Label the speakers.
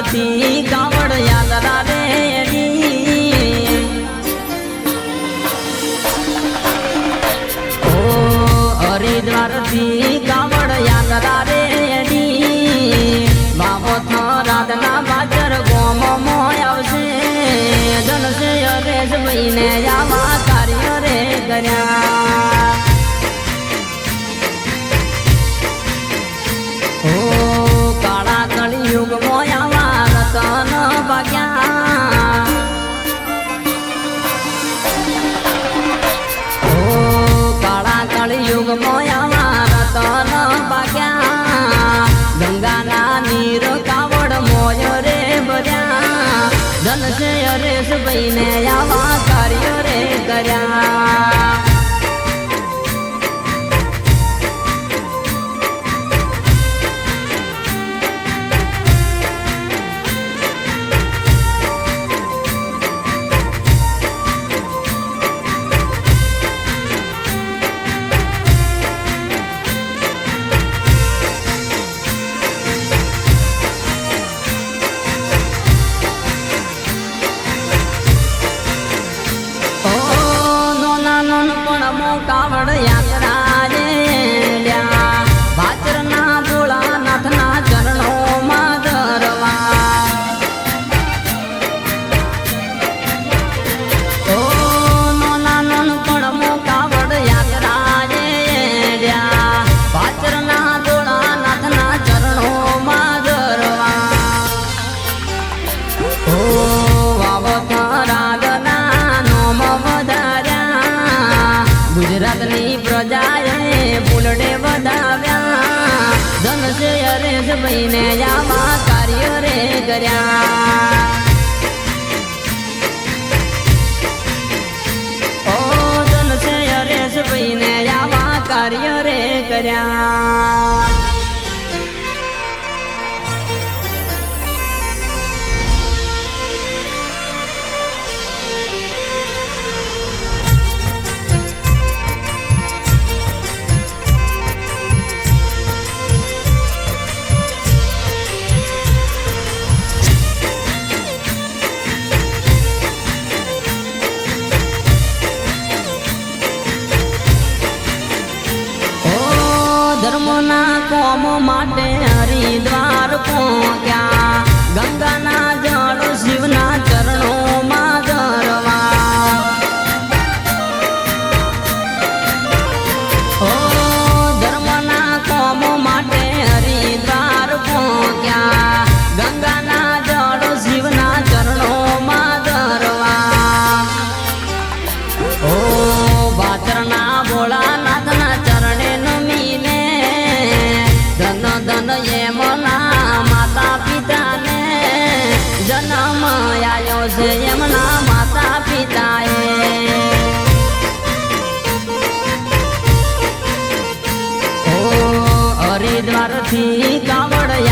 Speaker 1: હરિદ્વારથી કાવડ યાત્રા રેડી ઓ હરિદ્વારથી કાવડ યાત્રા રેડી બાબો થરાદના બાજર ગોમ મોય આવશે જનસે હરેશ ભાઈને આવા કાર્ય રે કર્યા યુગ મોયા રતન ભાગ્યા ઓ કાળા કળિયુગ મોયા રતન ભાગ્યા ગંગાના નીર કાવડ મોય રે ભર્યા ધનસે હરેશ ભાઈને આવા કાર્ય રે કર્યા કાવડ યાત્રા રે લ્યા ભાચરના ભોળાનાથના ચરણોમાં ધરવા ઓ નોના નોનપણમો કાવડ યાત્રા રે લ્યા ભાચરના ભોળાનાથના ચરણોમાં ધરવા ઓ વાવથરાદના નોમ વધાર્યા ગુજરાતની પ્રજાએ ફૂલડે વધાવ્યા ધનસે હરેશ ભાઈને આવા કાર્ય રે કર્યા ઓ ધનસે હરેશ ભાઈને આવા કાર્ય રે કર્યા ધર્મના કોમ માટે હરિદ્વાર પહોંચ્યા ગંગાના જળ શિવના ચરણોમાં ધરવા ઓ ધર્મના કોમ માટે હરિદ્વાર પહોંચ્યા ગંગાના જળ શિવના ચરણોમાં ધરવા ઓ ભાચરના ભોળાનાથના ચરણે નમીને ધન એમના માતા પિતાને જન્મ આવ્યો છે એમના માતા પિતાએ ઓ હરિદ્વારથી કાવડ